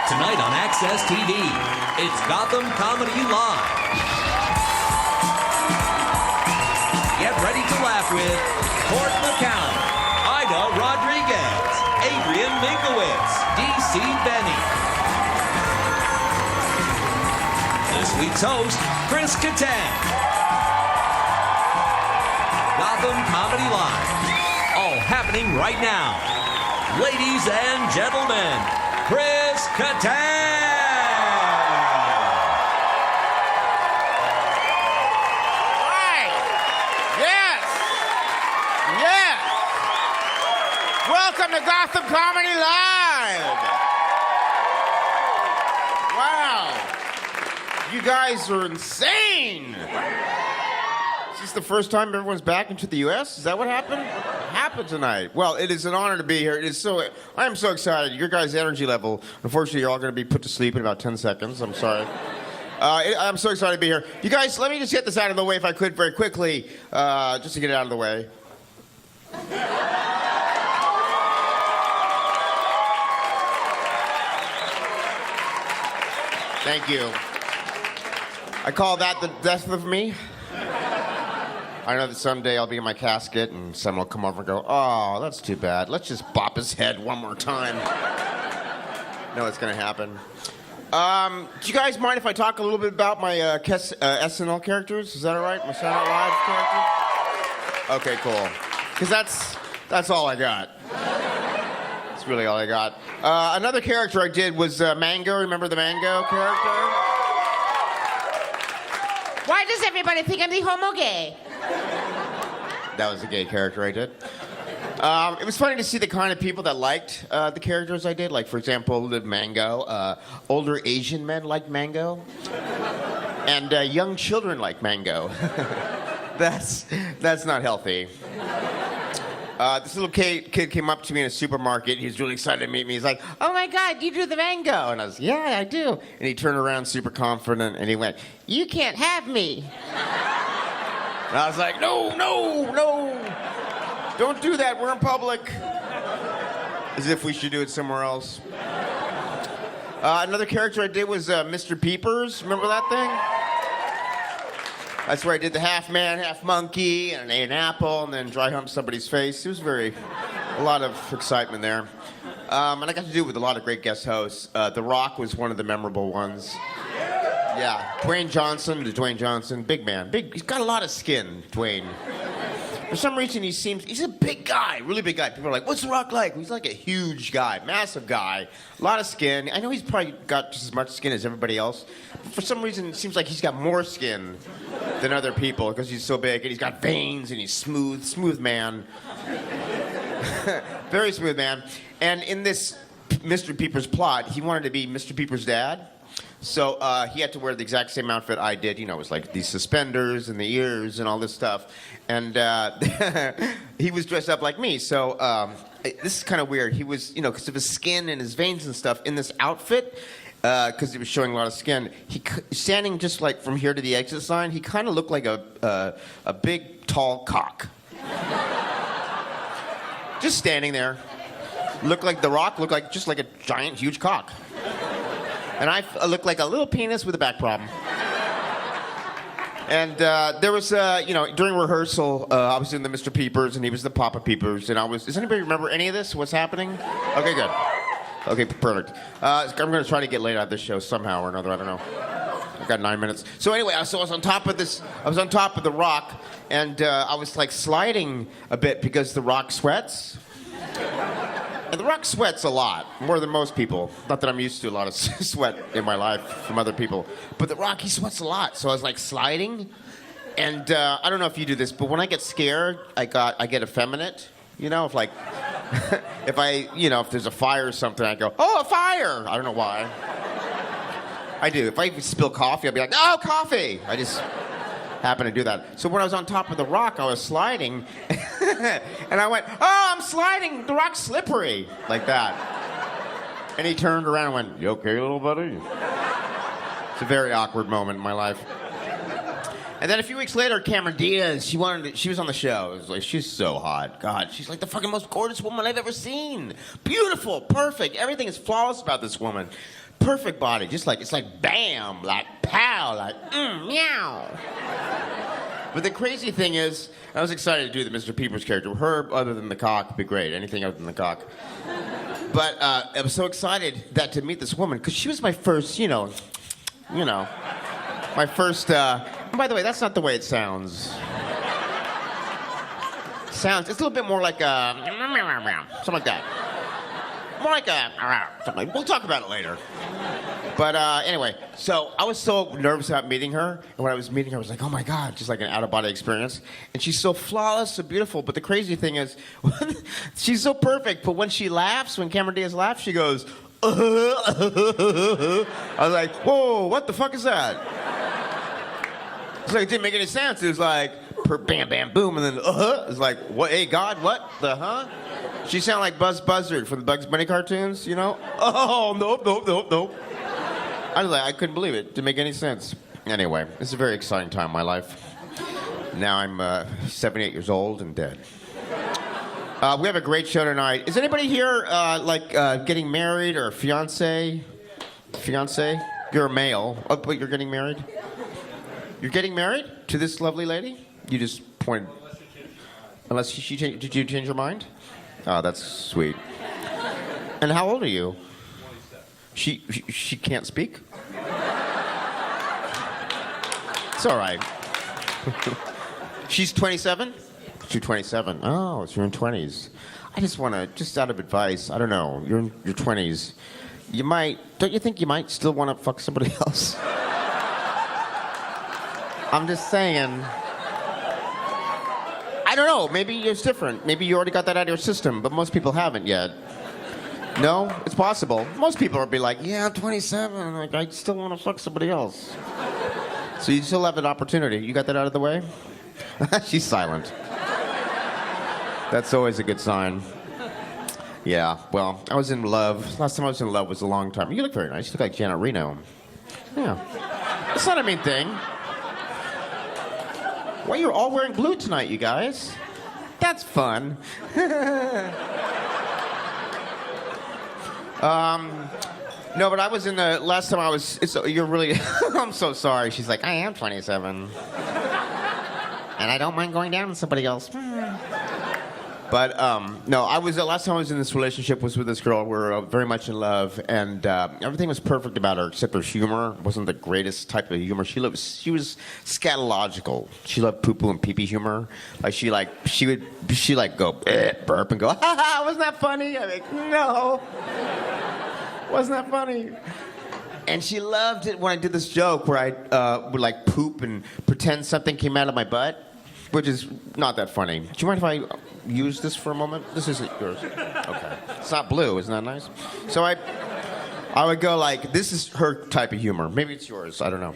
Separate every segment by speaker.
Speaker 1: Tonight on Access TV, it's Gotham Comedy Live. Get ready to laugh with Cort McCown, Aida Rodriguez, Adrian Minkowicz, DC Benny. This week's host, Kattan. Gotham Comedy Live. All happening right now. Ladies and gentlemen, Kattan!
Speaker 2: Right. Yes. Yes. Welcome to Gotham Comedy Live. Wow. You guys are insane. Is this the first time everyone's back into the U.S.? Is that what happened? What happened tonight? Well, it is an honor to be here. I am so excited. Your guys' energy level, unfortunately, you're all going to be put to sleep in about 10 seconds. I'm sorry. I'm so excited to be here. You guys, let me just get this out of the way if I could very quickly, just to get it out of the way. Thank you. I call that the death of me. I know that someday I'll be in my casket and someone will come over and go, oh, that's too bad. Let's just bop his head one more time. No, it's going to happen. Do you guys mind if I talk a little bit about my SNL characters? Is that all right? My Saturday Night Live characters? Okay, cool. Because that's all I got. That's really all I got. Another character I did was Mango. Remember the Mango character?
Speaker 3: Why does everybody think I'm the homo gay?
Speaker 2: That was a gay character I did. It was funny to see the kind of people that liked the characters I did. Like, for example, the Mango. Older Asian men liked Mango. And young children like Mango. That's not healthy. This little kid came up to me in a supermarket. He was really excited to meet me. He's like, oh, my God, you do the Mango. And I was, yeah, I do. And he turned around super confident, and he went, you can't have me. And I was like, no. Don't do that. We're in public. As if we should do it somewhere else. Another character I did was Mr. Peepers. Remember that thing? That's where I did the half man, half monkey, and ate an apple, and then dry humped somebody's face. It was a lot of excitement there. And I got to do it with a lot of great guest hosts. The Rock was one of the memorable ones. Yeah, Dwayne Johnson, big man. He's got a lot of skin, Dwayne. For some reason, he's a big guy, really big guy. People are like, what's The Rock like? He's like a huge guy, massive guy, a lot of skin. I know he's probably got just as much skin as everybody else. But for some reason, it seems like he's got more skin than other people because he's so big and he's got veins and he's smooth man. Very smooth man. And in this Mr. Peepers plot, he wanted to be Mr. Peepers' dad. So he had to wear the exact same outfit I did. You know, it was like these suspenders and the ears and all this stuff. And he was dressed up like me. So this is kind of weird. He was, because of his skin and his veins and stuff, in this outfit, because he was showing a lot of skin, standing just like from here to the exit sign, he kind of looked like a big, tall cock. Just standing there. Looked like The Rock, just like a giant, huge cock. And I looked like a little penis with a back problem. And there was, during rehearsal, I was doing the Mr. Peepers, and he was the Papa Peepers, and does anybody remember any of this? What's happening? Okay, good. Okay, perfect. I'm going to try to get laid out of this show somehow or another, I don't know. I've got 9 minutes. So anyway, I was on top of The Rock, and I was, like, sliding a bit because The Rock sweats. And The Rock sweats a lot, more than most people. Not that I'm used to a lot of sweat in my life from other people. But The Rock, he sweats a lot. So I was like sliding. And I don't know if you do this, but when I get scared, I get effeminate. If there's a fire or something, I go, oh, a fire! I don't know why. I do. If I spill coffee, I'll be like, oh, coffee! I just happen to do that. So when I was on top of The Rock, I was sliding, and I went, oh, I'm sliding, The Rock's slippery, like that. And he turned around and went, you okay, little buddy? It's a very awkward moment in my life. And then a few weeks later, Cameron Diaz, she was on the show. It was like, she's so hot. God, she's like the fucking most gorgeous woman I've ever seen. Beautiful, perfect. Everything is flawless about this woman. perfect body, just like, it's like bam, like pow, like meow. But the crazy thing is, I was excited to do the Mr. Peepers character. Her, other than the cock, would be great. Anything other than the cock. But I was so excited that to meet this woman, because she was my first, my first, and by the way, that's not the way it sounds. It's a little bit more like something like that. More like something like, we'll talk about it later. But anyway, so I was so nervous about meeting her, and when I was meeting her, I was like, oh my God, just like an out-of-body experience. And she's so flawless, so beautiful, but the crazy thing is, she's so perfect, but when she laughs, when Cameron Diaz laughs, she goes, I was like, whoa, what the fuck is that? It's like, it didn't make any sense. It was like, bam, bam, boom, and then, It's like, what, hey, God, what, the, huh? She sounded like Buzz Buzzard from the Bugs Bunny cartoons, Oh, nope. I was like, I couldn't believe it. Didn't make any sense. Anyway, it's a very exciting time in my life. Now I'm 78 years old and dead. We have a great show tonight. Is anybody here, getting married or fiancé? Fiancé? You're a male, but you're getting married? You're getting married to this lovely lady? You just pointed. Unless she changed. Did you change your mind? Oh, that's sweet. And how old are you? 27. She can't speak? It's all right. She's 27? She's 27. Oh, so you're in 20s. I just want to, just out of advice, I don't know, you're in your 20s. Don't you think you might still want to fuck somebody else? I'm just saying. I don't know, maybe it's different. Maybe you already got that out of your system, but most people haven't yet. No? It's possible. Most people will be like, yeah, I'm 27, like, I still want to fuck somebody else. So you still have an opportunity. You got that out of the way? She's silent. That's always a good sign. Yeah, well, I was in love. Last time I was in love was a long time. You look very nice. You look like Janet Reno. Yeah. It's not a mean thing. Well, you're all wearing blue tonight, you guys. That's fun. No, but I was in the, last time I was, you're really, I'm so sorry. She's like, I am 27. And I don't mind going down with somebody else. But, no, last time I was in this relationship was with this girl. We were very much in love, and everything was perfect about her, except her humor wasn't the greatest type of humor. She was scatological. She loved poo-poo and pee-pee humor. Like, she would go, burp and go, ha ha, wasn't that funny? I'm like, no. Wasn't that funny? And she loved it when I did this joke where I would, like, poop and pretend something came out of my butt, which is not that funny. Do you mind if I use this for a moment? This isn't yours. Okay. It's not blue. Isn't that nice? So I would go like, this is her type of humor. Maybe it's yours. I don't know.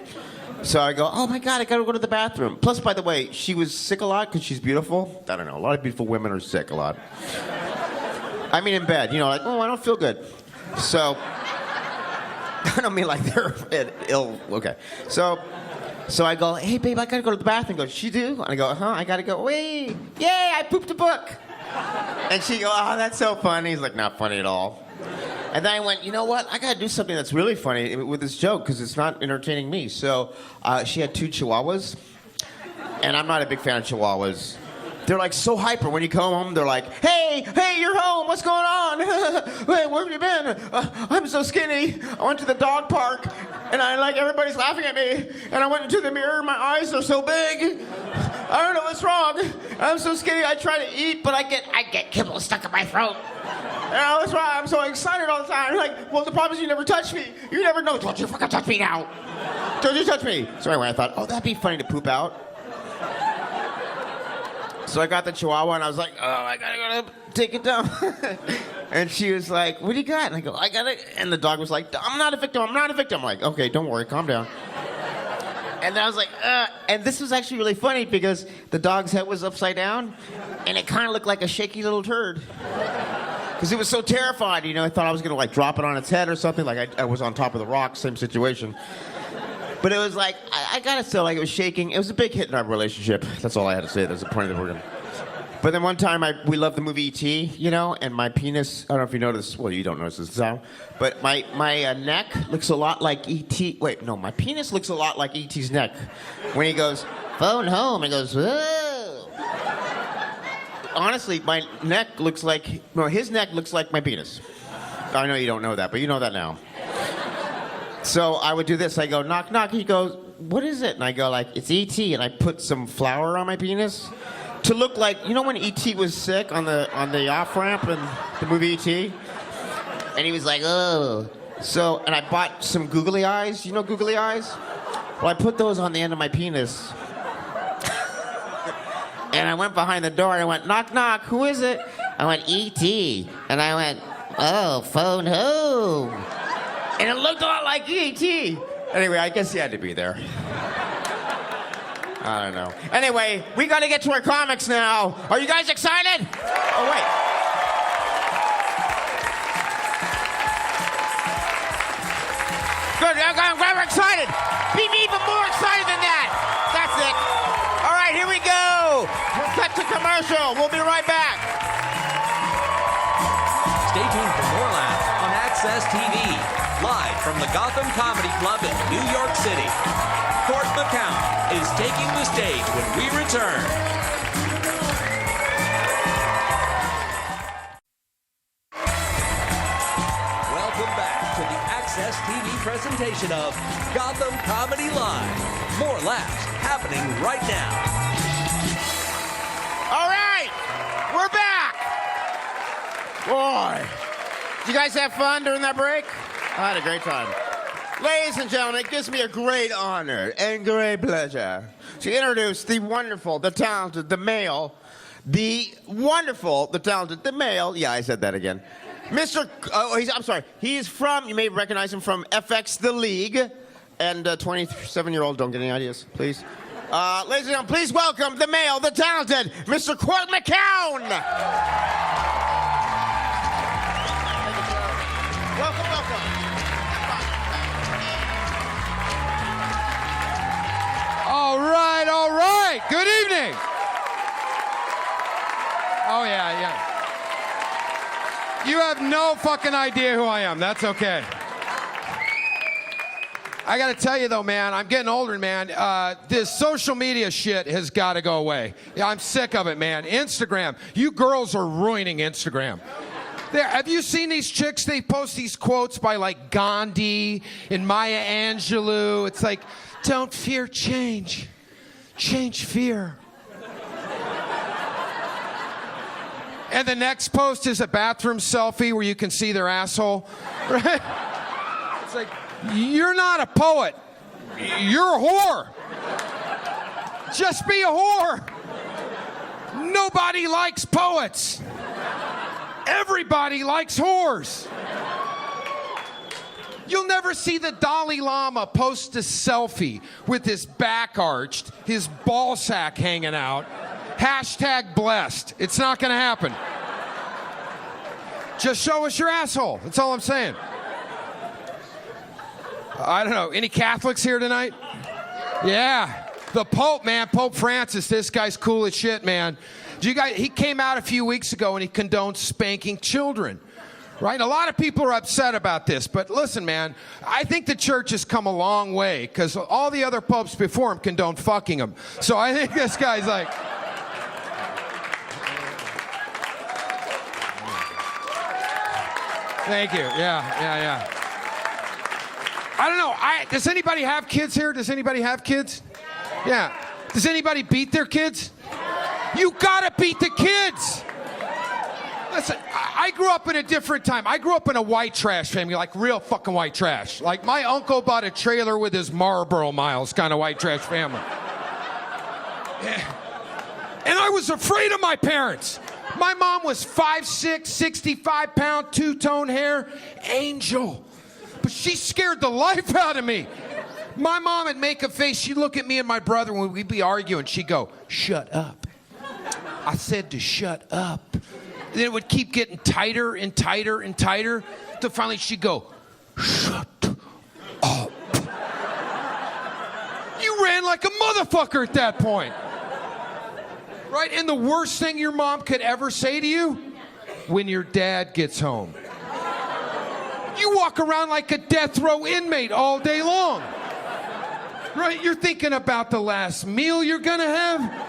Speaker 2: So I go, oh, my God, I got to go to the bathroom. Plus, by the way, she was sick a lot because she's beautiful. I don't know. A lot of beautiful women are sick a lot. I mean in bed. Like, oh, I don't feel good. So I don't mean like they're ill. Okay. So I go, hey, babe, I got to go to the bathroom. Goes, she do? And I go, I got to go. Wait, yay, I pooped a book. And she go, oh, that's so funny. He's like, not funny at all. And then I went, you know what? I got to do something that's really funny with this joke because it's not entertaining me. So she had 2 chihuahuas, and I'm not a big fan of chihuahuas. They're like so hyper. When you come home, they're like, hey, you're home. What's going on? Hey, where have you been? I'm so skinny. I went to the dog park, and everybody's laughing at me. And I went into the mirror. My eyes are so big. I don't know what's wrong. I'm so skinny. I try to eat, but I get kibble stuck in my throat. And that's why I'm so excited all the time. Like, well, the problem is you never touch me. You never know. Don't you fucking touch me now. Don't you touch me. So anyway, I thought, oh, that'd be funny to poop out. So I got the chihuahua, and I was like, oh, I gotta go take it down. And she was like, what do you got? And I go, I gotta, and the dog was like, I'm not a victim. I'm like, okay, don't worry, calm down. And then I was like, and this was actually really funny because the dog's head was upside down, and it kind of looked like a shaky little turd. Because it was so terrified, I thought I was gonna drop it on its head or something, like I was on top of the rock, same situation. But it was like, I gotta say, it was shaking. It was a big hit in our relationship. That's all I had to say. That's the point of the program. But then one time we loved the movie E.T., you know, and my penis, I don't know if you notice, well, you don't notice this now, but my neck looks a lot like E.T. Wait, no, my penis looks a lot like E.T.'s neck. When he goes, phone home, he goes, whoa. Honestly, my neck looks like, no, his neck looks like my penis. I know you don't know that, but you know that now. So I would do this. I go, knock, knock. He goes, what is it? And I go, like, it's E.T. And I put some flour on my penis to look like, you know when E.T. was sick on the off-ramp in the movie E.T.? And he was like, oh. So, and I bought some googly eyes. You know googly eyes? Well, I put those on the end of my penis. And I went behind the door and I went, knock, knock, who is it? I went, E.T. And I went, oh, phone home. And it looked a lot like E.T. Anyway, I guess he had to be there. I don't know. Anyway, we got to get to our comics now. Are you guys excited? Oh, wait. Good, I'm excited. Be even more excited than that. That's it. All right, here we go. We'll cut to commercial. We'll be right back.
Speaker 1: Stay tuned for more laughs on Access TV. Live from the Gotham Comedy Club in New York City, Cort McCown is taking the stage when we return. Welcome back to the Access TV presentation of Gotham Comedy Live. More laughs happening right now.
Speaker 2: All right, we're back. Boy, did you guys have fun during that break? I had a great time. Ladies and gentlemen, it gives me a great honor and great pleasure to introduce the wonderful, the talented, the male, the wonderful, the talented, the male. Yeah, I said that again. I'm sorry. He's from, you may recognize him from FX The League. And 27-year-old, don't get any ideas, please. Ladies and gentlemen, please welcome the male, the talented, Mr. Cort McCown. Welcome.
Speaker 4: All right. Good evening. Oh, yeah. You have no fucking idea who I am. That's okay. I got to tell you, though, man, I'm getting older, man. This social media shit has got to go away. Yeah, I'm sick of it, man. Instagram. You girls are ruining Instagram. Have you seen these chicks? They post these quotes by, like, Gandhi and Maya Angelou. It's like, don't fear change. Change fear. And the next post is a bathroom selfie where you can see their asshole. Right? It's like, you're not a poet. You're a whore. Just be a whore. Nobody likes poets. Everybody likes whores. You'll never see the Dalai Lama post a selfie with his back arched, his ball sack hanging out. Hashtag blessed. It's not going to happen. Just show us your asshole. That's all I'm saying. I don't know. Any Catholics here tonight? Yeah. The Pope, man. Pope Francis. This guy's cool as shit, man. He came out a few weeks ago and he condoned spanking children. Right? A lot of people are upset about this, but listen, man, I think the church has come a long way because all the other popes before him condoned fucking them. So I think this guy's like... Thank you. Yeah. I don't know. Does anybody have kids here? Does anybody have kids? Yeah. Does anybody beat their kids? You gotta beat the kids. Listen, I grew up in a different time. I grew up in a white trash family, like real fucking white trash. Like my uncle bought a trailer with his Marlboro Miles kind of white trash family. Yeah. And I was afraid of my parents. My mom was 5'6", 65-pound, two-tone hair, angel. But she scared the life out of me. My mom would make a face. She'd look at me and my brother when we'd be arguing. She'd go, shut up. I said to shut up. And then it would keep getting tighter and tighter and tighter. Till finally she'd go, shut up. You ran like a motherfucker at that point. Right? And the worst thing your mom could ever say to you? When your dad gets home. You walk around like a death row inmate all day long. Right? You're thinking about the last meal you're gonna have.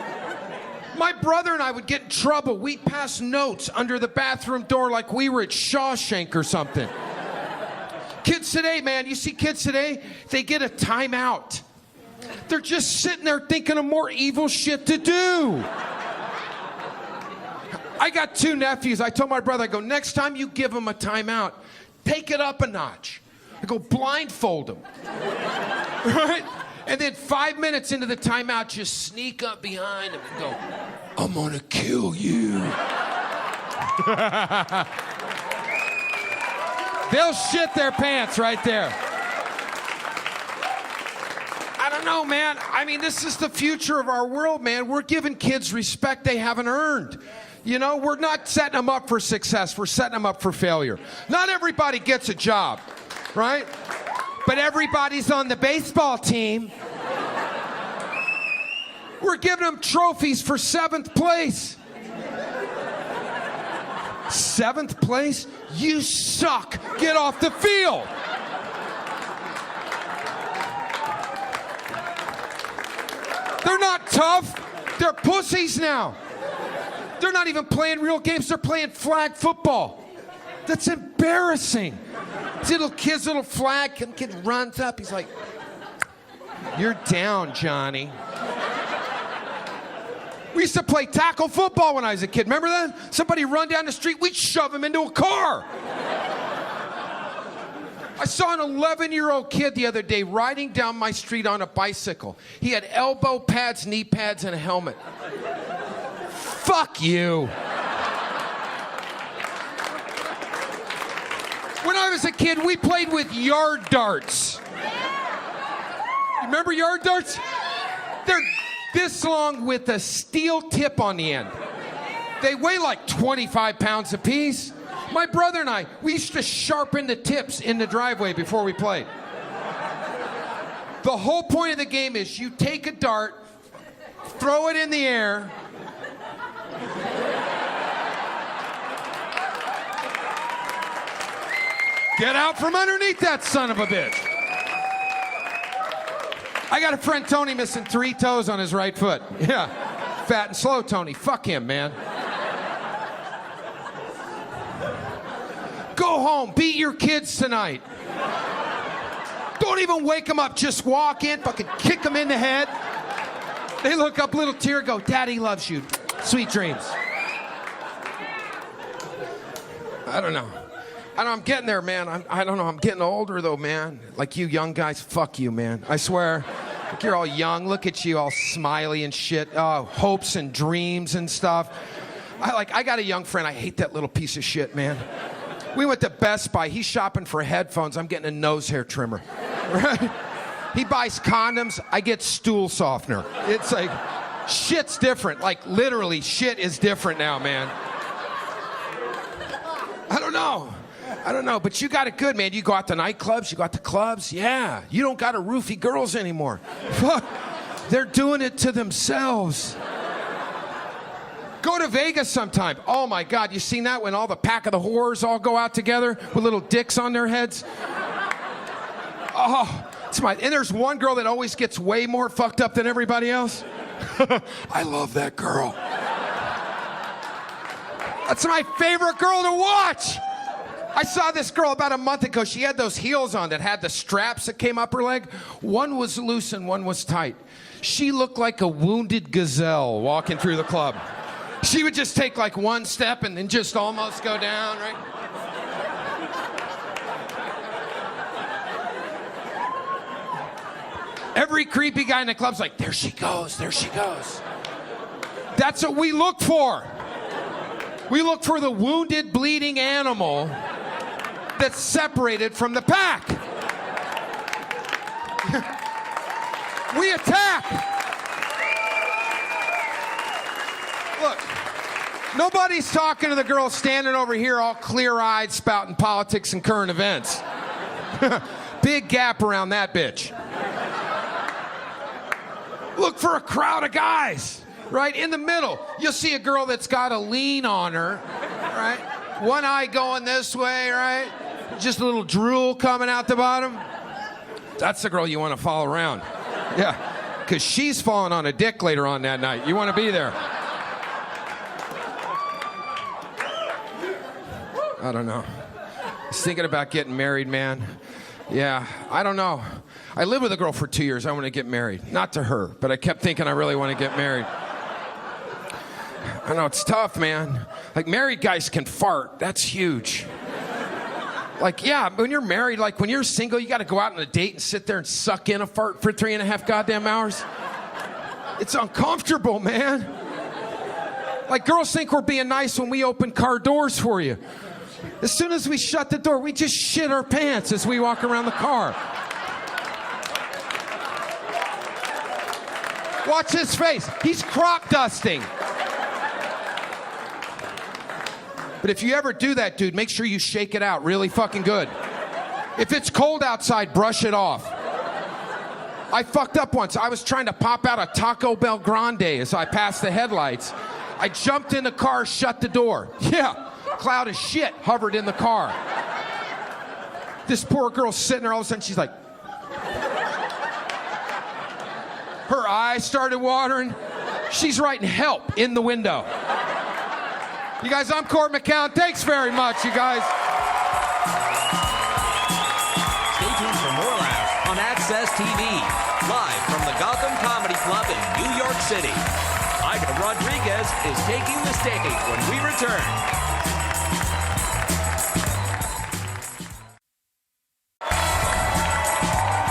Speaker 4: My brother and I would get in trouble. We'd pass notes under the bathroom door like we were at Shawshank or something. Kids today, man, you see kids today, they get a timeout. They're just sitting there thinking of more evil shit to do. I got 2 nephews. I told my brother, I go, next time you give them a timeout, take it up a notch. I go, blindfold them. Right? And then 5 minutes into the timeout, just sneak up behind them and go, I'm gonna kill you. They'll shit their pants right there. I don't know, man. I mean, this is the future of our world, man. We're giving kids respect they haven't earned. You know, we're not setting them up for success. We're setting them up for failure. Not everybody gets a job, right? But everybody's on the baseball team. We're giving them trophies for 7th place. 7th place? You suck. Get off the field. They're not tough. They're pussies now. They're not even playing real games. They're playing flag football. That's embarrassing. This little flag kid runs up. He's like, you're down, Johnny. We used to play tackle football when I was a kid. Remember that? Somebody run down the street, we'd shove him into a car. I saw an 11-year-old kid the other day riding down my street on a bicycle. He had elbow pads, knee pads, and a helmet. Fuck you. When I was a kid, we played with yard darts. You remember yard darts? They're this long with a steel tip on the end. They weigh like 25 pounds apiece. My brother and I, we used to sharpen the tips in the driveway before we played. The whole point of the game is you take a dart, throw it in the air, get out from underneath that son of a bitch. I got a friend, Tony, missing 3 toes on his right foot. Yeah, fat and slow, Tony. Fuck him, man. Go home, beat your kids tonight. Don't even wake them up, just walk in, fucking kick them in the head. They look up, little tear, go, Daddy loves you. Sweet dreams. I don't know. I'm getting there, man. I don't know. I'm getting older, though, man. Like you young guys, fuck you, man. I swear. Like you're all young. Look at you, all smiley and shit. Hopes and dreams and stuff. I got a young friend. I hate that little piece of shit, man. We went to Best Buy. He's shopping for headphones. I'm getting a nose hair trimmer. Right? He buys condoms. I get stool softener. It's like, shit's different. Like, literally, shit is different now, man. I don't know, but you got it good, man. You go out to nightclubs, you go out to clubs. Yeah, you don't got to roofie girls anymore. They're doing it to themselves. Go to Vegas sometime. Oh my God, you seen that when all the pack of the whores all go out together with little dicks on their heads? Oh, and there's one girl that always gets way more fucked up than everybody else. I love that girl. That's my favorite girl to watch. I saw this girl about a month ago. She had those heels on that had the straps that came up her leg. One was loose and one was tight. She looked like a wounded gazelle walking through the club. She would just take like one step and then just almost go down, right? Every creepy guy in the club's like, there she goes, there she goes. That's what we look for. We look for the wounded, bleeding animal that's separated from the pack. We attack. Look, nobody's talking to the girl standing over here all clear-eyed spouting politics and current events. Big gap around that bitch. Look for a crowd of guys. Right in the middle. You'll see a girl that's got a lean on her, right? One eye going this way, right? Just a little drool coming out the bottom. That's the girl you want to follow around. Yeah, because she's falling on a dick later on that night. You want to be there. I don't know. I was thinking about getting married, man. Yeah, I don't know. I lived with a girl for 2 years. I want to get married. Not to her, but I kept thinking I really want to get married. I know, it's tough, man. Like, married guys can fart. That's huge. Like, yeah, when you're married, like, when you're single, you got to go out on a date and sit there and suck in a fart for 3.5 goddamn hours. It's uncomfortable, man. Like, girls think we're being nice when we open car doors for you. As soon as we shut the door, we just shit our pants as we walk around the car. Watch his face. He's crop dusting. But if you ever do that, dude, make sure you shake it out really fucking good. If it's cold outside, brush it off. I fucked up once. I was trying to pop out a Taco Bell Grande as I passed the headlights. I jumped in the car, shut the door. Yeah, cloud of shit hovered in the car. This poor girl's sitting there, all of a sudden she's like... Her eyes started watering. She's writing help in the window. You guys, I'm Cort McCown. Thanks very much, you guys.
Speaker 1: Stay tuned for more laughs on Access TV, live from the Gotham Comedy Club in New York City. Aida Rodriguez is taking the stage when we return.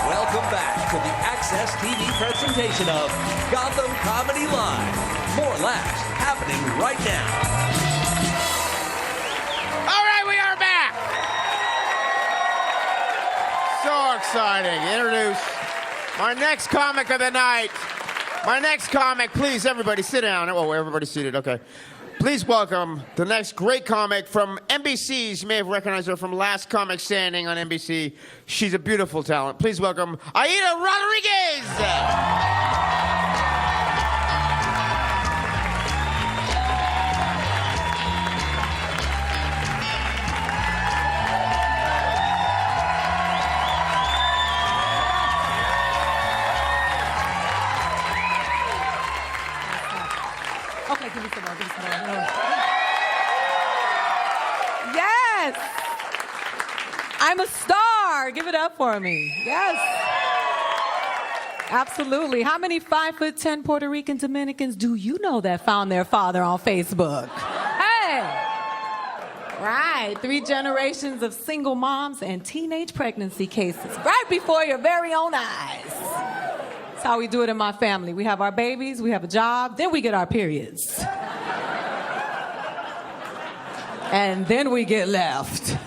Speaker 1: Welcome back to the Access TV presentation of Gotham Comedy Live. More laughs happening right now.
Speaker 2: All right, we are back. So exciting. Introduce my next comic of the night. My next comic, please, everybody sit down. Oh, everybody's seated, okay. Please welcome the next great comic from NBC's. You may have recognized her from Last Comic Standing on NBC. She's a beautiful talent. Please welcome Aida Rodriguez.
Speaker 5: Okay, give me some more, Yes! I'm a star! Give it up for me. Yes. Absolutely. How many 5'10" Puerto Rican Dominicans do you know that found their father on Facebook? Hey! Right, 3 generations of single moms and teenage pregnancy cases right before your very own eyes. That's how we do it in my family. We have our babies, we have a job, then we get our periods. And then we get left.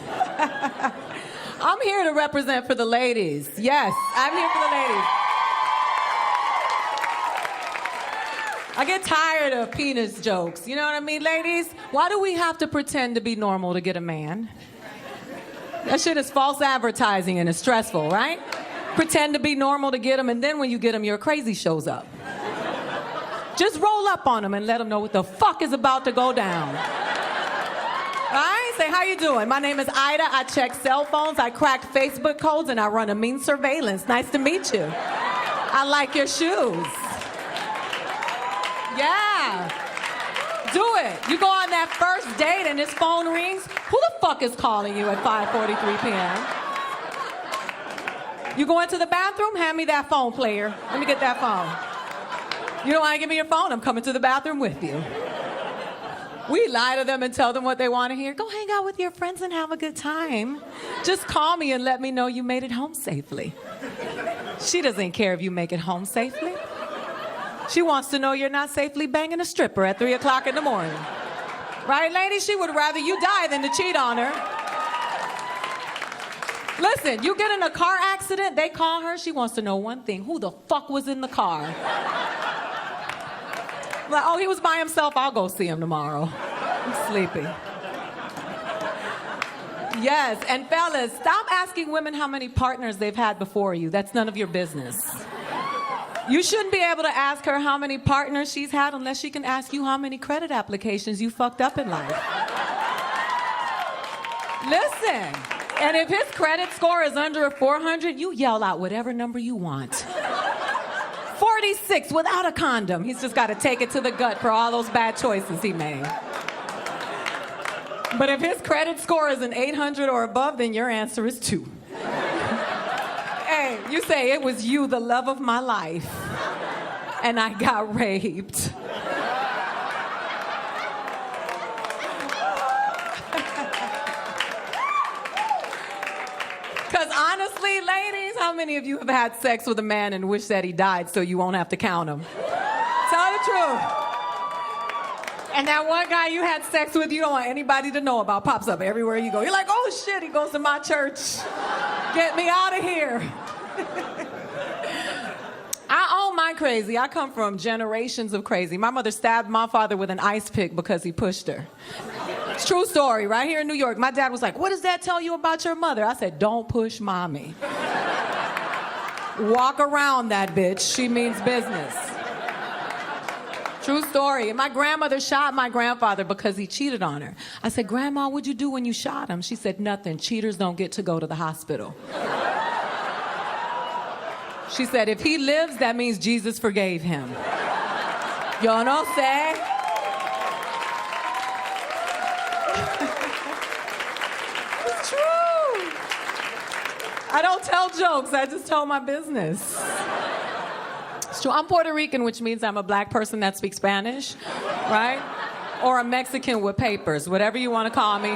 Speaker 5: I'm here to represent for the ladies. Yes, I'm here for the ladies. I get tired of penis jokes. You know what I mean, ladies? Why do we have to pretend to be normal to get a man? That shit is false advertising and it's stressful, right? Pretend to be normal to get him, and then when you get him, your crazy shows up. Just roll up on him and let him know what the fuck is about to go down. Right? Say, how you doing? My name is Aida. I check cell phones, I crack Facebook codes, and I run a mean surveillance. Nice to meet you. I like your shoes. Yeah. Do it. You go on that first date and his phone rings. Who the fuck is calling you at 5:43 p.m.? You go into the bathroom? Hand me that phone, player. Let me get that phone. You don't want to give me your phone? I'm coming to the bathroom with you. We lie to them and tell them what they want to hear. Go hang out with your friends and have a good time. Just call me and let me know you made it home safely. She doesn't care if you make it home safely. She wants to know you're not safely banging a stripper at 3 o'clock in the morning. Right, ladies? She would rather you die than to cheat on her. Listen, you get in a car accident, they call her, she wants to know one thing. Who the fuck was in the car? Like, oh, he was by himself, I'll go see him tomorrow. I'm sleepy. Yes, and fellas, stop asking women how many partners they've had before you. That's none of your business. You shouldn't be able to ask her how many partners she's had unless she can ask you how many credit applications you fucked up in life. Listen, and if his credit score is under a 400, you yell out whatever number you want. 46 without a condom. He's just got to take it to the gut for all those bad choices he made. But if his credit score is an 800 or above, then your answer is 2. Hey, you say it was you, the love of my life, and I got raped. Because honestly, ladies, how many of you have had sex with a man and wish that he died so you won't have to count him? Tell the truth. And that one guy you had sex with, you don't want anybody to know about, pops up everywhere you go. You're like, oh shit, he goes to my church. Get me out of here. I own my crazy. I come from generations of crazy. My mother stabbed my father with an ice pick because he pushed her. It's true story, right here in New York. My dad was like, what does that tell you about your mother? I said, don't push mommy. Walk around that bitch. She means business. True story. And my grandmother shot my grandfather because he cheated on her. I said, Grandma, what'd you do when you shot him? She said, nothing. Cheaters don't get to go to the hospital. She said, if he lives, that means Jesus forgave him. You know, say? It's true. I don't tell jokes. I just tell my business. It's true. I'm Puerto Rican, which means I'm a black person that speaks Spanish, right? Or a Mexican with papers. Whatever you want to call me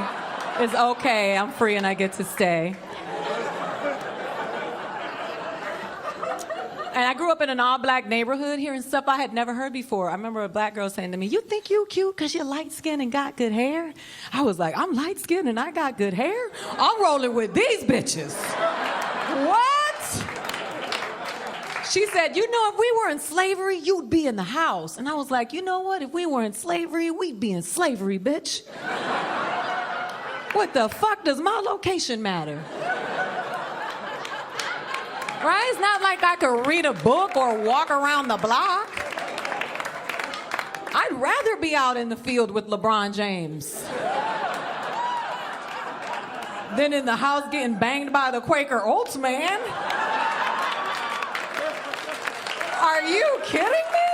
Speaker 5: is okay. I'm free and I get to stay. And I grew up in an all-black neighborhood hearing stuff I had never heard before. I remember a black girl saying to me, you think you cute because you're light-skinned and got good hair? I was like, I'm light-skinned and I got good hair? I'm rolling with these bitches. What? She said, you know, if we were in slavery, you'd be in the house. And I was like, you know what? If we were in slavery, we'd be in slavery, bitch. What the fuck does my location matter? Right? It's not like I could read a book or walk around the block. I'd rather be out in the field with LeBron James than in the house getting banged by the Quaker Oats man. Are you kidding me?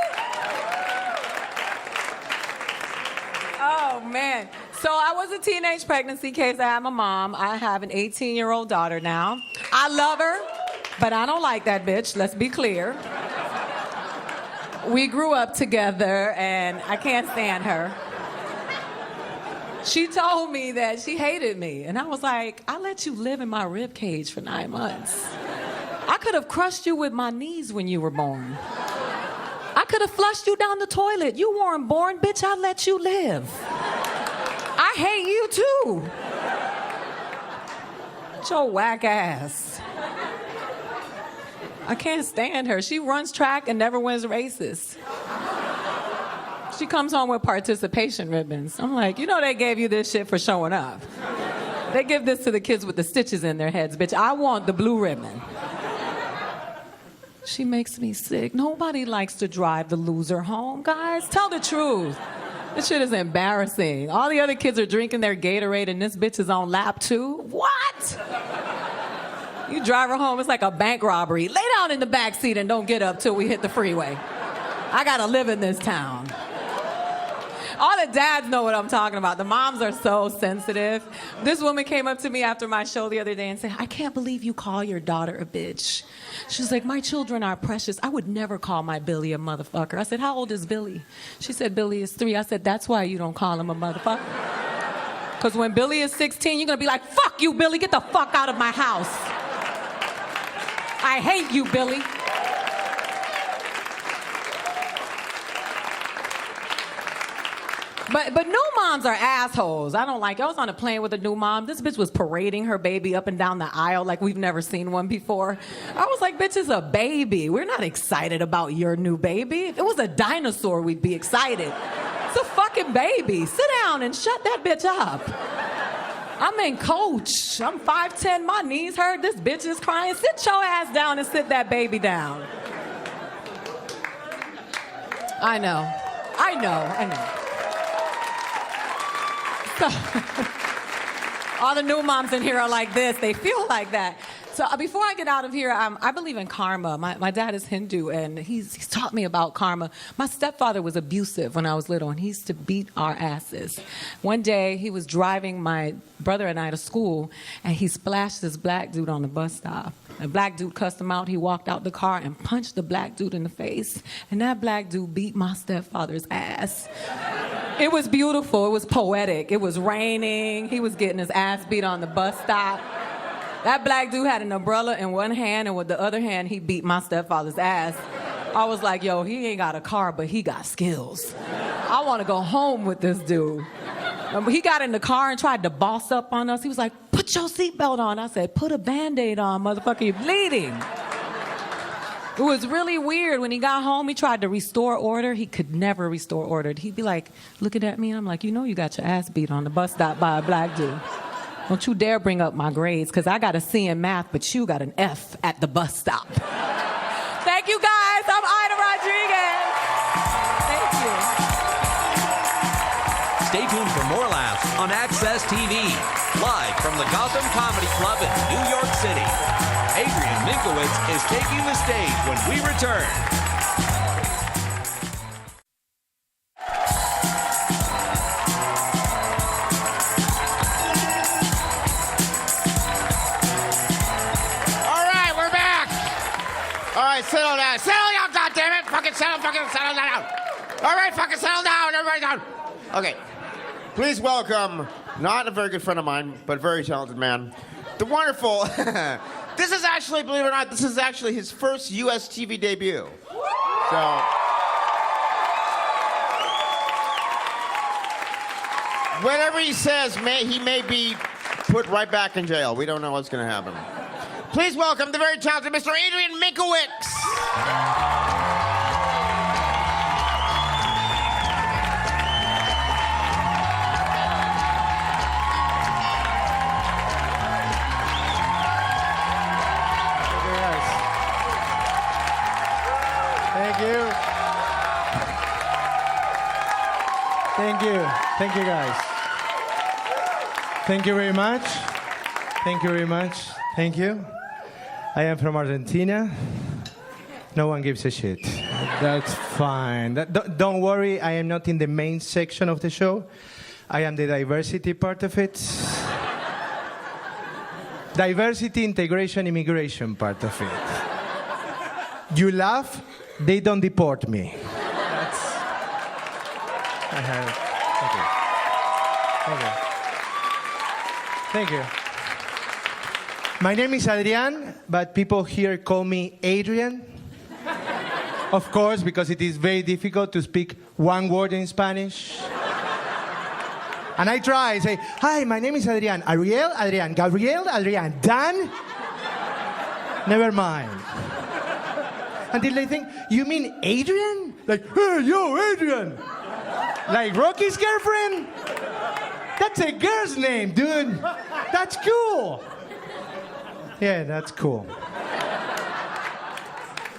Speaker 5: Oh, man. So I was a teenage pregnancy case. I had my mom. I have an 18-year-old daughter now. I love her, but I don't like that bitch. Let's be clear. We grew up together, and I can't stand her. She told me that she hated me, and I was like, I let you live in my rib cage for 9 months. I could have crushed you with my knees when you were born. I could have flushed you down the toilet. You weren't born, bitch. I let you live. I hate you too. It's your whack ass. I can't stand her. She runs track and never wins races. She comes home with participation ribbons. I'm like, you know they gave you this shit for showing up. They give this to the kids with the stitches in their heads, bitch. I want the blue ribbon. She makes me sick. Nobody likes to drive the loser home, guys. Tell the truth. This shit is embarrassing. All the other kids are drinking their Gatorade and this bitch is on lap 2. What? You drive her home, it's like a bank robbery. Lay down in the back seat and don't get up till we hit the freeway. I gotta live in this town. All the dads know what I'm talking about. The moms are so sensitive. This woman came up to me after my show the other day and said, I can't believe you call your daughter a bitch. She's like, my children are precious. I would never call my Billy a motherfucker. I said, how old is Billy? She said, Billy is 3. I said, that's why you don't call him a motherfucker. Because when Billy is 16, you're going to be like, fuck you, Billy. Get the fuck out of my house. I hate you, Billy. But new moms are assholes. I don't like it. I was on a plane with a new mom. This bitch was parading her baby up and down the aisle like we've never seen one before. I was like, bitch, it's a baby. We're not excited about your new baby. If it was a dinosaur, we'd be excited. It's a fucking baby. Sit down and shut that bitch up. I'm in coach. I'm 5'10". My knees hurt. This bitch is crying. Sit your ass down and sit that baby down. I know. So, all the new moms in here are like this. They feel like that. So before I get out of here, I believe in karma. My dad is Hindu, and he's taught me about karma. My stepfather was abusive when I was little, and he used to beat our asses. One day, he was driving my brother and I to school, and he splashed this black dude on the bus stop. A black dude cussed him out. He walked out the car and punched the black dude in the face, and that black dude beat my stepfather's ass. It was beautiful. It was poetic. It was raining. He was getting his ass beat on the bus stop. That black dude had an umbrella in one hand, and with the other hand, he beat my stepfather's ass. I was like, yo, he ain't got a car, but he got skills. I want to go home with this dude. He got in the car and tried to boss up on us. He was like, put your seatbelt on. I said, put a Band-Aid on, motherfucker, you're bleeding. It was really weird. When he got home, he tried to restore order. He could never restore order. He'd be like, looking at me, and I'm like, you know you got your ass beat on the bus stop by a black dude. Don't you dare bring up my grades, because I got a C in math, but you got an F at the bus stop. Thank you, guys. I'm Aida Rodriguez. Thank you.
Speaker 1: Stay tuned for more laughs on Access TV. Live from the Gotham Comedy Club in New York City. Adrian Minkowicz is taking the stage when we return.
Speaker 2: Settle down. Settle down, goddammit. Fucking settle down. All right, fucking settle down. Everybody down. Okay. Please welcome, not a very good friend of mine, but a very talented man, the wonderful, this is actually, believe it or not, this is actually his first U.S. TV debut. So, whatever he says, he may be put right back in jail. We don't know what's going to happen. Please welcome the very talented Mr. Adrian Minkowicz.
Speaker 6: Thank you. Thank you. Thank you, guys. Thank you very much. Thank you very much. Thank you. I am from Argentina. No one gives a shit. That's fine. Don't worry, I am not in the main section of the show. I am the diversity part of it. Diversity, integration, immigration part of it. You laugh, they don't deport me. That's... Thank you. My name is Adrian, but people here call me Adrian. Of course, because it is very difficult to speak one word in Spanish. And I try, say, hi, my name is Adrian. Ariel, Adrian. Gabriel, Adrian. Dan? Never mind. Until they think, you mean Adrian? Like, hey, yo, Adrian. Like Rocky's girlfriend? That's a girl's name, dude. That's cool. Yeah, that's cool.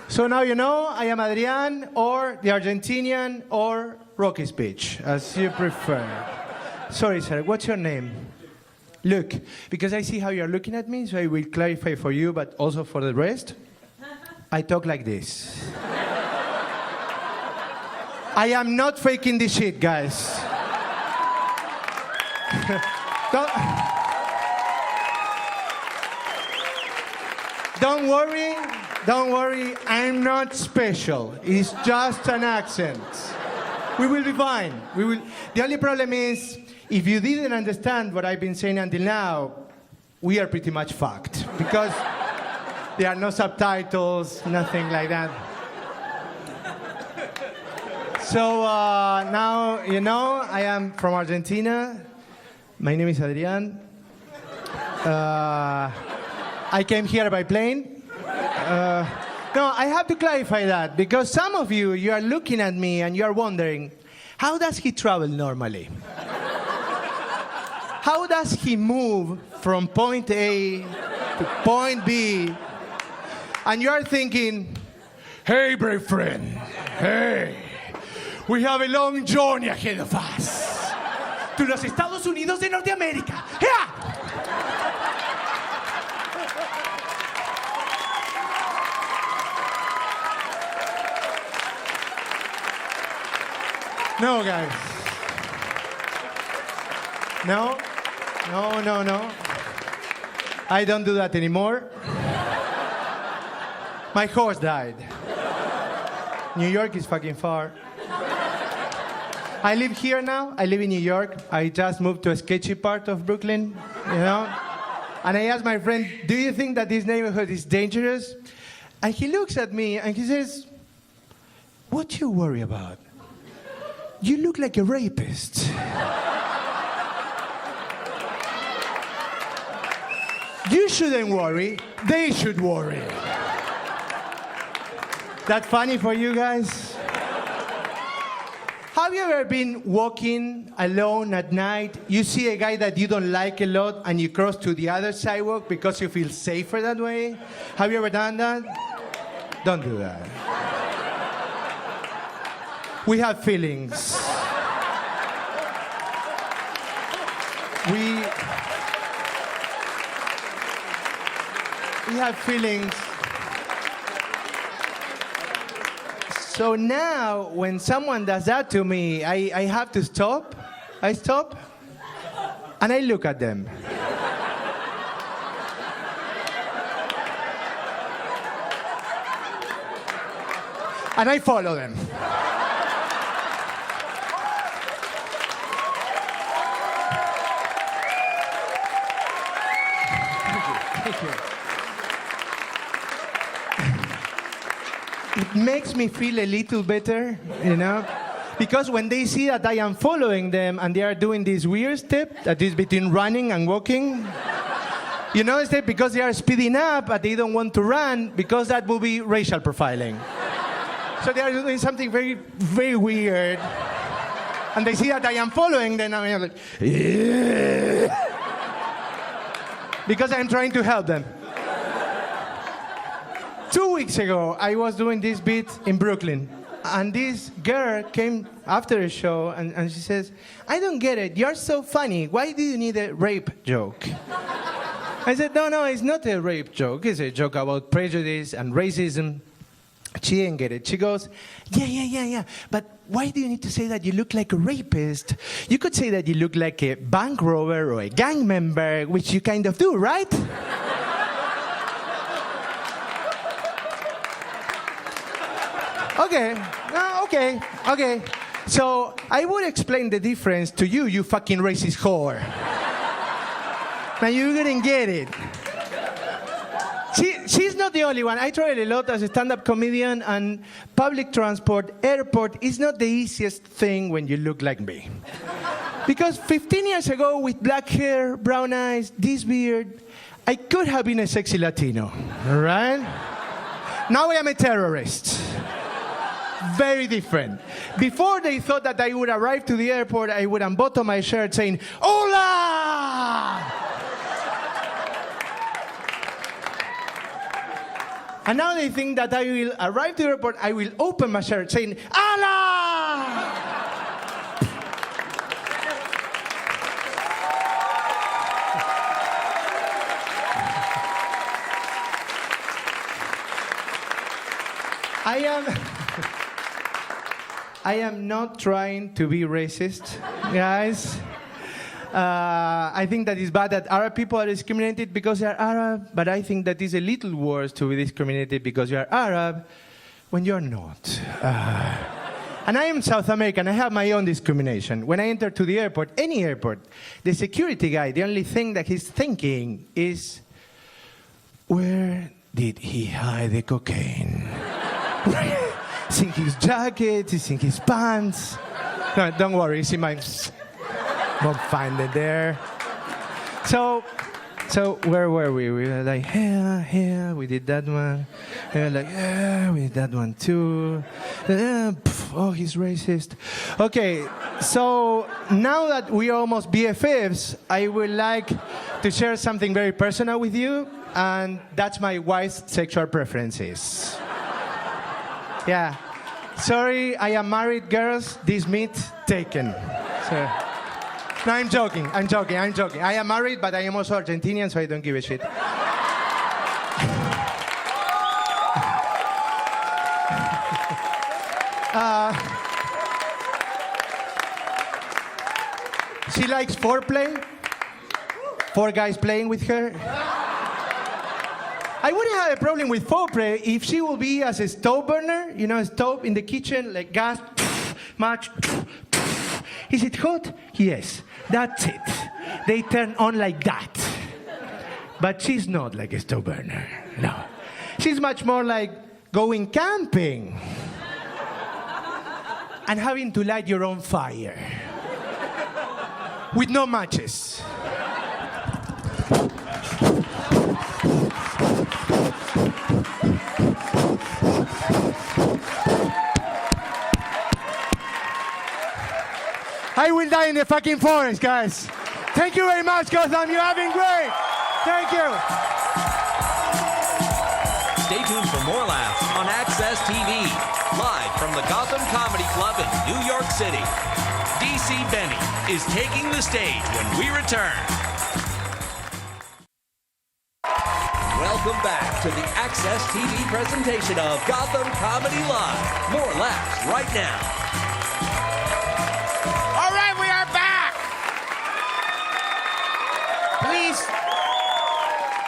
Speaker 6: So now you know I am Adrian, or the Argentinian, or Rocky's bitch, as you prefer. Sorry, sir, what's your name? Look, because I see how you're looking at me, so I will clarify for you, but also for the rest. I talk like this. I am not faking this shit, guys. Don't worry, I'm not special. It's just an accent. We will be fine. The only problem is, if you didn't understand what I've been saying until now, we are pretty much fucked. Because there are no subtitles, nothing like that. So now, you know, I am from Argentina. My name is Adrian. I came here by plane. No, I have to clarify that, because some of you are looking at me and you are wondering, how does he travel normally? How does he move from point A to point B? And you are thinking, hey, brave friend, hey, We have a long journey ahead of us. To los Estados Unidos de Norteamérica. Yeah! No, guys. No. I don't do that anymore. My horse died. New York is fucking far. I live here now. I live in New York. I just moved to a sketchy part of Brooklyn, you know? And I asked my friend, do you think that this neighborhood is dangerous? And he looks at me and he says, what do you worry about? You look like a rapist. You shouldn't worry. They should worry. That funny for you guys? Have you ever been walking alone at night? You see a guy that you don't like a lot and you cross to the other sidewalk because you feel safer that way? Have you ever done that? Don't do that. We have feelings. We have feelings. So now, when someone does that to me, I have to stop. I stop, and I look at them. And I follow them. Thank you. It makes me feel a little better, you know? Because when they see that I am following them and they are doing this weird step that is between running and walking, you know, it's that because they are speeding up but they don't want to run because that will be racial profiling. So they are doing something very, very weird. And they see that I am following them and I'm like, yeah. Because I'm trying to help them. 2 weeks ago, I was doing this bit in Brooklyn. And this girl came after a show and she says, I don't get it. You're so funny. Why do you need a rape joke? I said, no, it's not a rape joke. It's a joke about prejudice and racism. She didn't get it. She goes, yeah. But why do you need to say that you look like a rapist? You could say that you look like a bank robber or a gang member, which you kind of do, right? Okay. So I would explain the difference to you, you fucking racist whore. Now you didn't get it. She's not the only one. I tried a lot as a stand-up comedian, and public transport, airport is not the easiest thing when you look like me. Because 15 years ago, with black hair, brown eyes, this beard, I could have been a sexy Latino, all right? Now I am a terrorist. Very different. Before they thought that I would arrive to the airport, I would unbutton my shirt saying, Hola! And now they think that I will arrive to the airport, I will open my shirt saying, Allah! I am not trying to be racist, guys. I think that it's bad that Arab people are discriminated because they are Arab, but I think that it's a little worse to be discriminated because you are Arab when you're not. And I am South American. I have my own discrimination. When I enter to the airport, any airport, the security guy, the only thing that he's thinking is, where did he hide the cocaine? It's in his jacket, it's in his pants. No, don't worry, it's in my... Won't find it there. So where were we? We were like, here, we did that one. We were like, yeah, we did that one too. Oh, he's racist. Okay, so now that we are almost BFFs, I would like to share something very personal with you, and that's my wife's sexual preferences. Yeah. Sorry, I am married, girls. This meat taken. So, no, I'm joking. I am married, but I am also Argentinian, so I don't give a shit. She likes foreplay. 4 guys playing with her. I wouldn't have a problem with foreplay if she will be as a stove burner, you know, a stove in the kitchen, like gas, match. Is it hot? Yes, that's it. They turn on like that. But she's not like a stove burner, no. She's much more like going camping and having to light your own fire with no matches. I will die in the fucking forest, guys. Thank you very much, Gotham. You have been great. Thank you.
Speaker 1: Stay tuned for more laughs on Access TV. Live from the Gotham Comedy Club in New York City. DC Benny is taking the stage when we return. Welcome back to the Access TV presentation of Gotham Comedy Live. More laughs right now.
Speaker 2: All right, we are back. Please.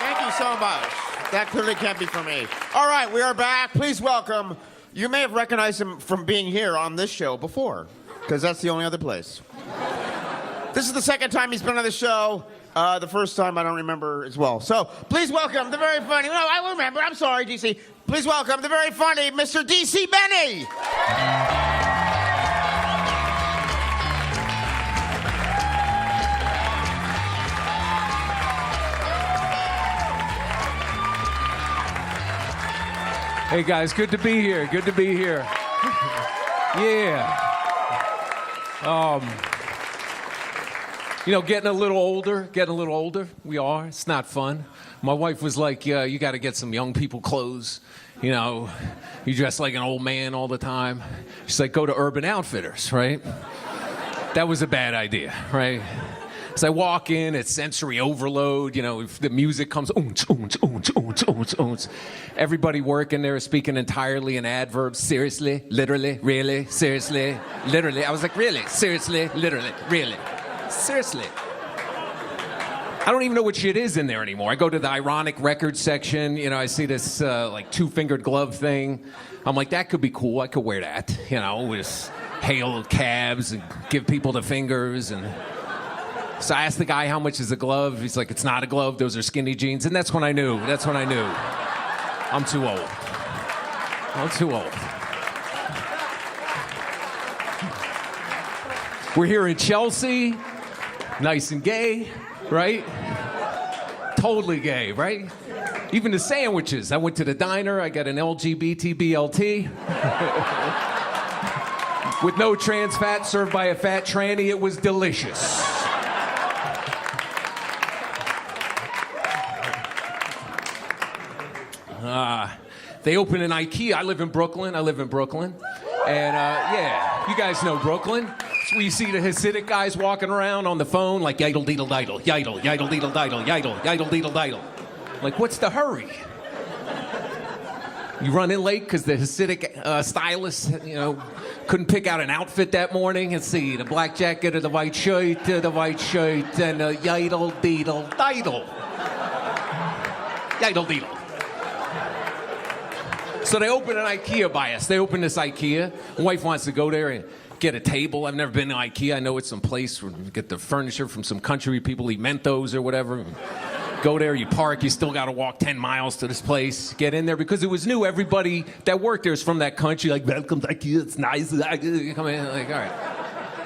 Speaker 2: Thank you so much. That clearly can't be for me. All right, we are back. Please welcome. You may have recognized him from being here on this show before, because that's the only other place. This is the second time he's been on the show. The first time I don't remember as well. So please welcome the very funny. No, I will remember. I'm sorry, DC. Please welcome the very funny Mr. DC Benny.
Speaker 7: Hey guys, good to be here. Good to be here. Yeah. You know, getting a little older. We are. It's not fun. My wife was like, you got to get some young people clothes. You know, you dress like an old man all the time. She's like, go to Urban Outfitters, right? That was a bad idea, right? So I walk in, it's sensory overload, you know, if the music comes, everybody working there is speaking entirely in adverbs, seriously, literally, really, seriously, literally. I was like, really, seriously, literally, really, seriously. I don't even know what shit is in there anymore. I go to the ironic record section, you know, I see this like 2-fingered glove thing. I'm like, that could be cool, I could wear that, you know, just hail cabs and give people the fingers and... So I asked the guy, how much is a glove? He's like, it's not a glove, those are skinny jeans. And that's when I knew, I'm too old. We're here in Chelsea, nice and gay, right? Totally gay, right? Even the sandwiches. I went to the diner, I got an LGBT BLT. With no trans fat, served by a fat tranny, it was delicious. They opened an IKEA. I live in Brooklyn. And, yeah, you guys know Brooklyn. It's where you see the Hasidic guys walking around on the phone like, yidle, deedle, diddle, yidle, yidle, deedle, diddle, yidle, yidle, deedle, diddle. Like, what's the hurry? You run in late because the Hasidic stylist, you know, couldn't pick out an outfit that morning. Let's see, the black jacket or the white shirt, and yidle, deedle, diddle. Yidle, deedle. So they opened an IKEA by us. They opened this IKEA. My wife wants to go there and get a table. I've never been to IKEA. I know it's some place where you get the furniture from some country. People eat Mentos or whatever. Go there, you park. You still got to walk 10 miles to this place. Get in there because it was new. Everybody that worked there is from that country. Like, welcome to IKEA. It's nice. You come in, like, all right.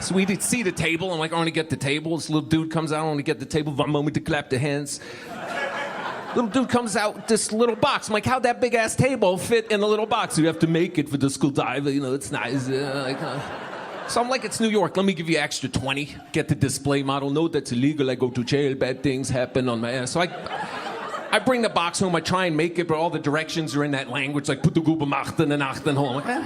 Speaker 7: So we did see the table. I'm like, I want to get the table. This little dude comes out. I want to get the table. 1 moment to clap the hands. Little dude comes out with this little box. I'm like, how'd that big-ass table fit in the little box? You have to make it for the school diver. You know, it's nice. So I'm like, it's New York. Let me give you extra 20. Get the display model. No, that's illegal. I go to jail. Bad things happen on my ass. So I bring the box home. I try and make it, but all the directions are in that language. Like, put the Google machten and achten home. I'm like,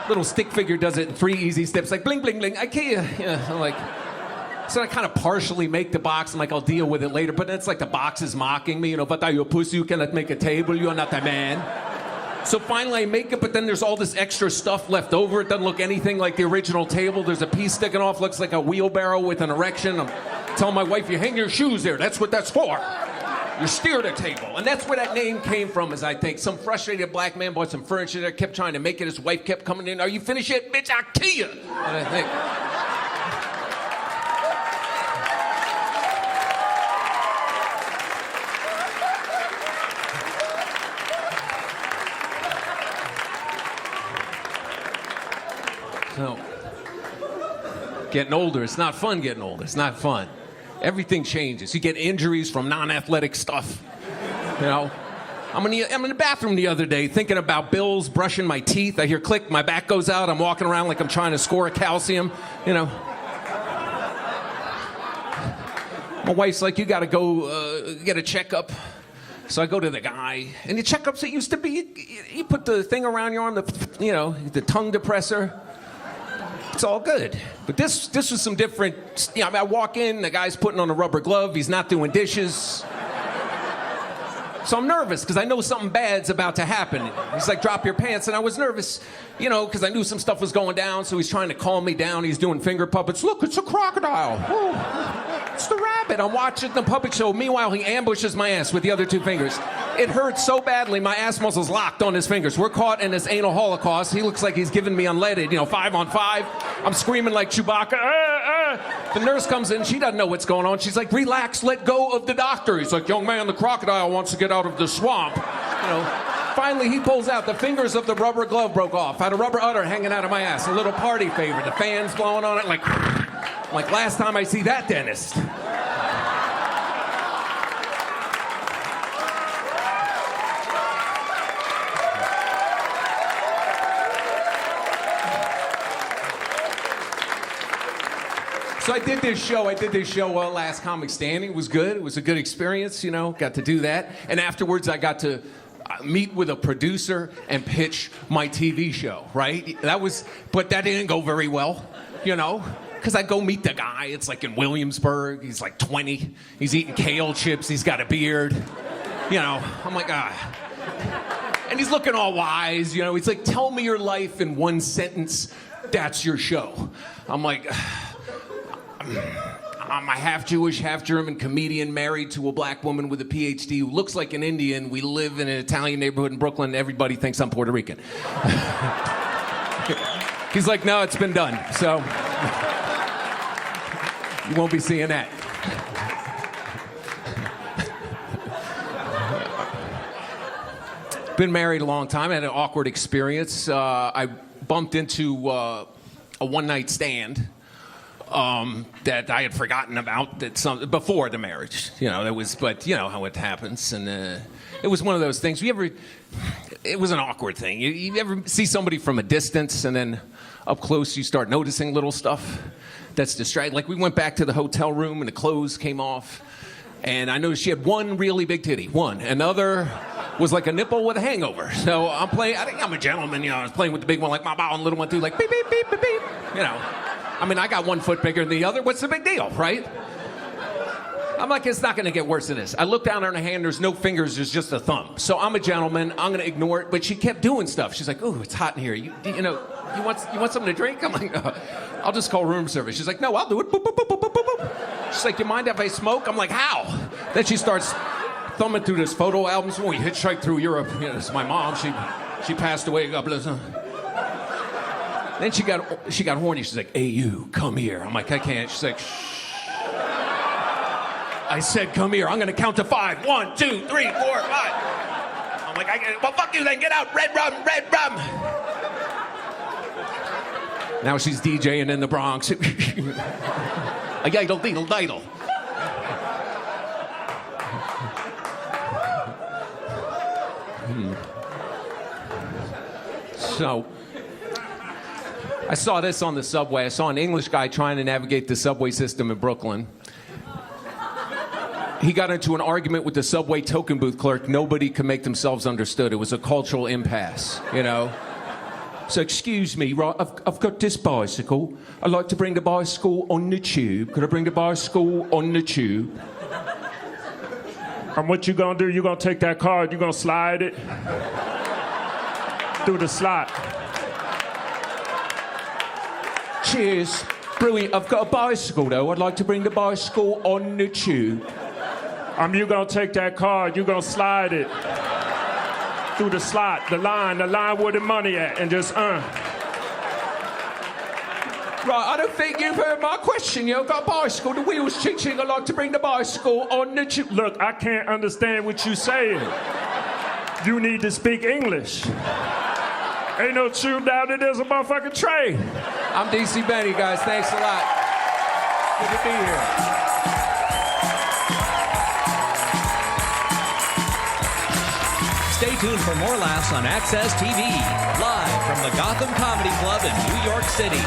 Speaker 7: little stick figure does it in 3 easy steps, like bling, bling, bling, IKEA. Yeah, I'm like, so I kind of partially make the box. I'm like, I'll deal with it later. But it's like the box is mocking me. But are you a pussy? You cannot make a table. You are not a man. So finally I make it, but then there's all this extra stuff left over. It doesn't look anything like the original table. There's a piece sticking off, looks like a wheelbarrow with an erection. I'm telling my wife, you hang your shoes there. That's what that's for. You steer the table. And that's where that name came from, is I think some frustrated black man bought some furniture there, kept trying to make it. His wife kept coming in. Are you finished yet? Bitch, IKEA. And I think... So, getting older, it's not fun getting older. It's not fun. Everything changes. You get injuries from non-athletic stuff. You know? I'm in the bathroom the other day thinking about bills, brushing my teeth. I hear click, my back goes out. I'm walking around like I'm trying to score a calcium. You know? My wife's like, you got to go get a checkup. So I go to the guy, and the checkups, it used to be, you put the thing around your arm, the tongue depressor. It's all good. But this was some different, I walk in, the guy's putting on a rubber glove, he's not doing dishes. So I'm nervous, because I know something bad's about to happen. He's like, drop your pants, and I was nervous, because I knew some stuff was going down, so he's trying to calm me down. He's doing finger puppets. Look, it's a crocodile. Oh, it's the rabbit. I'm watching the puppet show. Meanwhile, he ambushes my ass with the other 2 fingers. It hurts so badly, my ass muscle's locked on his fingers. We're caught in this anal holocaust. He looks like he's giving me unleaded, 5 on 5. I'm screaming like Chewbacca. The nurse comes in, she doesn't know what's going on. She's like, relax, let go of the doctor. He's like, young man, the crocodile wants to get out of the swamp. Finally, he pulls out, the fingers of the rubber glove broke off. I had a rubber udder hanging out of my ass, a little party favor. The fans blowing on it, like last time I see that dentist. So I did this show Last Comic Standing. It was good. It was a good experience, got to do that. And afterwards, I got to meet with a producer and pitch my TV show, right? But that didn't go very well, because I go meet the guy. It's like in Williamsburg. He's like 20. He's eating kale chips. He's got a beard. I'm like, And he's looking all wise, He's like, tell me your life in 1 sentence. That's your show. I'm like... I'm a half-Jewish, half-German comedian married to a black woman with a PhD who looks like an Indian. We live in an Italian neighborhood in Brooklyn. Everybody thinks I'm Puerto Rican. He's like, no, it's been done. So you won't be seeing that. Been married a long time. I had an awkward experience. I bumped into a one-night stand. That I had forgotten about before the marriage, but you know how it happens, and it was one of those things. It was an awkward thing. You ever see somebody from a distance, and then up close you start noticing little stuff that's distracting. Like we went back to the hotel room, and the clothes came off, and I noticed she had one really big titty, another was like a nipple with a hangover. So I'm playing. I think I'm a gentleman, I was playing with the big one like my bow, and the little one too, like beep beep beep beep beep, I mean, I got 1 foot bigger than the other. What's the big deal, right? I'm like, it's not going to get worse than this. I look down on her hand. There's no fingers. There's just a thumb. So I'm a gentleman. I'm going to ignore it. But she kept doing stuff. She's like, ooh, it's hot in here. You want something to drink? I'm like, no. I'll just call room service. She's like, no, I'll do it. Boop, boop, boop, boop, boop, boop. She's like, you mind if I smoke? I'm like, how? Then she starts thumbing through this photo albums. We hitchhiked through Europe. It's my mom. She passed away. God bless her. Then she got horny. She's like, hey, you, come here. I'm like, I can't. She's like, shh. I said, come here. I'm going to count to 5. 1, 2, 3, 4, 5. I'm like, well, fuck you then. Get out. Red rum, red rum. Now she's DJing in the Bronx. A yidle, deedle, diddle. So... I saw this on the subway. I saw an English guy trying to navigate the subway system in Brooklyn. He got into an argument with the subway token booth clerk. Nobody could make themselves understood. It was a cultural impasse, So excuse me, right? I've got this bicycle. I'd like to bring the bicycle on the tube. Could I bring the bicycle on the tube?
Speaker 8: And what you gonna do? You gonna take that card, you gonna slide it through the slot.
Speaker 7: Cheers. Brilliant. I've got a bicycle, though. I'd like to bring the bicycle on the tube.
Speaker 8: You gonna take that card, you gonna slide it through the slot, the line where the money at, and just
Speaker 7: Right, I don't think you've heard my question. I've got a bicycle, the wheels ching-ching. I'd like to bring the bicycle on the tube.
Speaker 8: Look, I can't understand what you're saying. You need to speak English. Ain't no tube down there, there's a motherfucking train.
Speaker 7: I'm DC Benny, guys. Thanks a lot. Good to be here.
Speaker 1: Stay tuned for more laughs on Access TV, live from the Gotham Comedy Club in New York City.